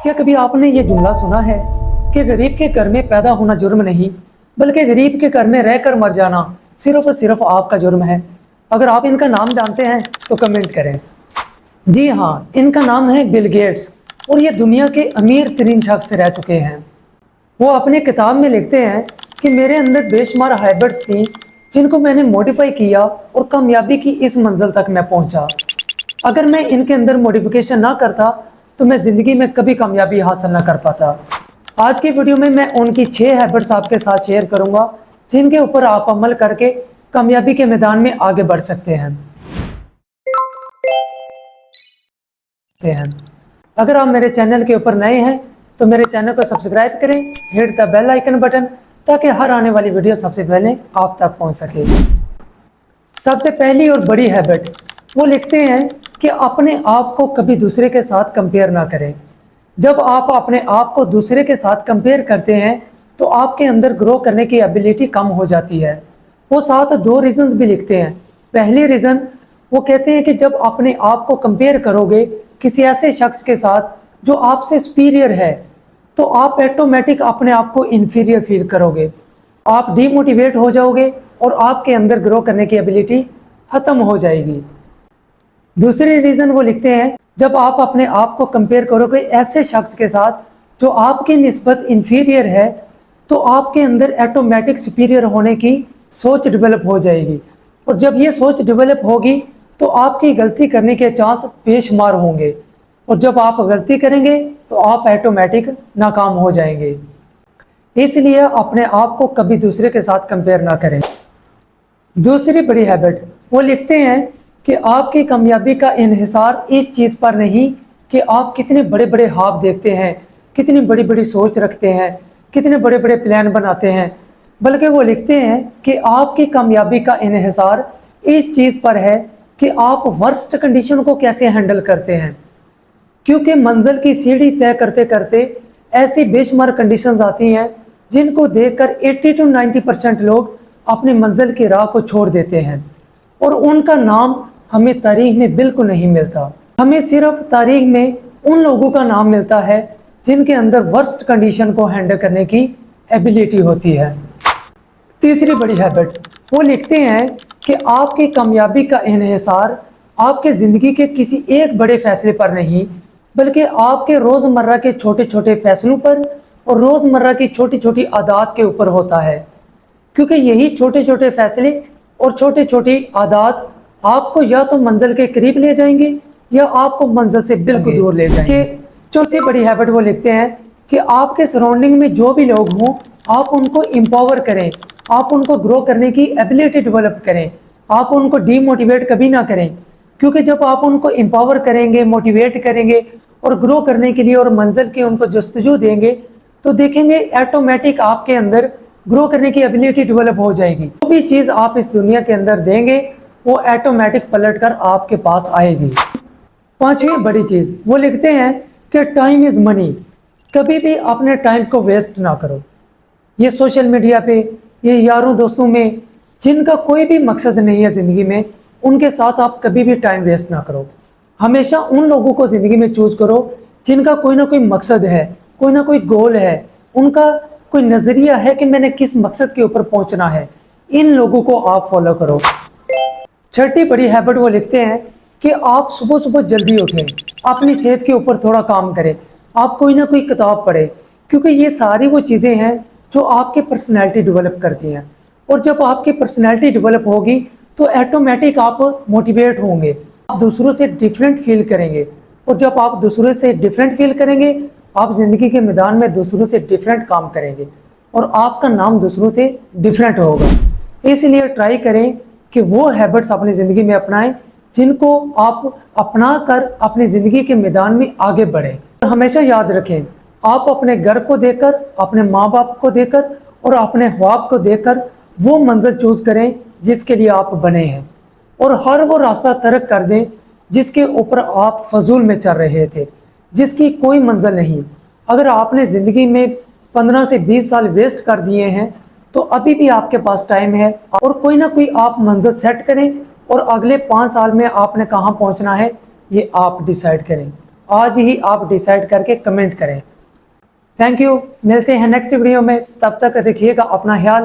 क्या कभी आपने ये जुमला सुना है कि गरीब के घर में पैदा होना जुर्म नहीं, बल्कि गरीब के घर में रहकर मर जाना सिर्फ और सिर्फ आपका जुर्म है? अगर आप इनका नाम जानते हैं तो कमेंट करें। जी हाँ, इनका नाम है बिल गेट्स और ये दुनिया के अमीर तरीन शख्स रह चुके हैं। वो अपनी किताब में लिखते हैं कि मेरे अंदर बेशुमार हैबिट्स थी जिनको मैंने मॉडिफाई किया और कामयाबी की इस मंजिल तक मैं पहुंचा। अगर मैं इनके अंदर मॉडिफिकेशन ना करता तो मैं ज़िंदगी में कभी कामयाबी हासिल ना कर पाता। आज की वीडियो में मैं उनकी 6 हैबिट्स आपके साथ शेयर करूंगा जिनके ऊपर आप अमल करके कामयाबी के मैदान में आगे बढ़ सकते हैं। अगर आप मेरे चैनल के ऊपर नए हैं तो मेरे चैनल को सब्सक्राइब करें, hit the bell icon button, ताकि हर आने वाली वीडियो सबसे पहले आप तक पहुंच सके। सबसे पहली और बड़ी हैबिट, वो लिखते हैं कि अपने आप को कभी दूसरे के साथ कंपेयर ना करें। जब आप अपने आप को दूसरे के साथ कंपेयर करते हैं तो आपके अंदर ग्रो करने की एबिलिटी कम हो जाती है। वो साथ 2 रीजंस भी लिखते हैं। पहली रीज़न वो कहते हैं कि जब अपने आप को कंपेयर करोगे किसी ऐसे शख्स के साथ जो आपसे सुपीरियर है तो आप ऑटोमेटिक अपने आप को इन्फीरियर फील करोगे, आप डीमोटिवेट हो जाओगे और आपके अंदर ग्रो करने की एबिलिटी ख़त्म हो जाएगी। दूसरी रीज़न वो लिखते हैं, जब आप अपने आप को कंपेयर करोगे ऐसे शख्स के साथ जो आपकी निस्बत इन्फीरियर है तो आपके अंदर ऑटोमेटिक सुपीरियर होने की सोच डेवलप हो जाएगी, और जब ये सोच डेवलप होगी तो आपकी गलती करने के चांस बेशुमार होंगे, और जब आप गलती करेंगे तो आप ऑटोमेटिक नाकाम हो जाएंगे। इसलिए अपने आप को कभी दूसरे के साथ कंपेयर ना करें। दूसरी बड़ी हैबिट, वो लिखते हैं कि आपकी कामयाबी का इन्हिसार इस चीज़ पर नहीं कि आप कितने बड़े बड़े ख्वाब देखते हैं, कितनी बड़ी बड़ी सोच रखते हैं, कितने बड़े बड़े प्लान बनाते हैं, बल्कि वो लिखते हैं कि आपकी कामयाबी का इन्हिसार इस चीज़ पर है कि आप वर्स्ट कंडीशन को कैसे हैंडल करते हैं। क्योंकि मंजिल की सीढ़ी तय करते करते ऐसी बेशुमार कंडीशंस आती हैं जिनको देखकर 80 to 90% लोग अपनी मंजिल की राह को छोड़ देते हैं, और उनका नाम हमें तारीख में बिल्कुल नहीं मिलता। हमें सिर्फ तारीख में उन लोगों का नाम मिलता है जिनके अंदर वर्स्ट कंडीशन को हैंडल करने की एबिलिटी होती है। तीसरी बड़ी हैबिट, वो लिखते हैं कि आपकी कामयाबी का इन्हिसार आपके ज़िंदगी के किसी एक बड़े फैसले पर नहीं, बल्कि आपके रोज़मर्रा के छोटे छोटे फैसलों पर और रोज़मर्रा की छोटी छोटी आदत के ऊपर होता है। क्योंकि यही छोटे छोटे फैसले और छोटी छोटी आदत आपको या तो मंजिल के करीब ले जाएंगे या आपको मंजिल से बिल्कुल दूर ले जाएंगे। चौथी बड़ी हैबिट, वो लिखते हैं कि आपके सराउंडिंग में जो भी लोग हों आप उनको एम्पावर करें, आप उनको ग्रो करने की एबिलिटी डेवलप करें, आप उनको डीमोटिवेट कभी ना करें। क्योंकि जब आप उनको एम्पावर करेंगे, मोटिवेट करेंगे और ग्रो करने के लिए और मंजिल की उनको जस्तजू देंगे तो देखेंगे ऑटोमेटिक आपके अंदर ग्रो करने की एबिलिटी डेवलप हो जाएगी। जो भी चीज़ आप इस दुनिया के अंदर देंगे वो ऑटोमेटिक पलट कर आपके पास आएगी। पांचवी बड़ी चीज़, वो लिखते हैं कि टाइम इज़ मनी। कभी भी अपने टाइम को वेस्ट ना करो। ये सोशल मीडिया पे, ये यारों दोस्तों में जिनका कोई भी मकसद नहीं है ज़िंदगी में, उनके साथ आप कभी भी टाइम वेस्ट ना करो। हमेशा उन लोगों को ज़िंदगी में चूज़ करो जिनका कोई ना कोई मकसद है, कोई ना कोई गोल है, उनका कोई नज़रिया है कि मैंने किस मकसद के ऊपर पहुंचना है। इन लोगों को आप फॉलो करो। छठी बड़ी हैबिट, वो लिखते हैं कि आप सुबह सुबह जल्दी उठें, अपनी सेहत के ऊपर थोड़ा काम करें, आप कोई ना कोई किताब पढ़ें, क्योंकि ये सारी वो चीज़ें हैं जो आपकी पर्सनैलिटी डेवलप करती हैं, और जब आपकी पर्सनैलिटी डेवलप होगी तो ऑटोमेटिक आप मोटिवेट होंगे, आप दूसरों से डिफरेंट फील करेंगे, और जब आप दूसरों से डिफरेंट फील करेंगे आप ज़िंदगी के मैदान में दूसरों से डिफरेंट काम करेंगे और आपका नाम दूसरों से डिफरेंट होगा। इसलिए ट्राई करें कि वो हैबिट्स अपनी ज़िंदगी में अपनाएं जिनको आप अपना कर अपनी ज़िंदगी के मैदान में आगे बढ़ें। हमेशा याद रखें, आप अपने घर को देखकर, अपने माँ बाप को देखकर और अपने ख्वाब को देखकर वो मंजिल चूज़ करें जिसके लिए आप बने हैं, और हर वो रास्ता तर्क कर दें जिसके ऊपर आप फजूल में चल रहे थे, जिसकी कोई मंजिल नहीं। अगर आपने ज़िंदगी में 15 से 20 साल वेस्ट कर दिए हैं तो अभी भी आपके पास टाइम है, और कोई ना कोई आप मंजिल सेट करें और अगले 5 साल में आपने कहाँ पहुँचना है ये आप डिसाइड करें। آج ہی آپ ڈیسائیڈ کر کے کمنٹ کریں۔ تھینک یو، ملتے ہیں نیکسٹ ویڈیو میں، تب تک رکھیے گا اپنا خیال۔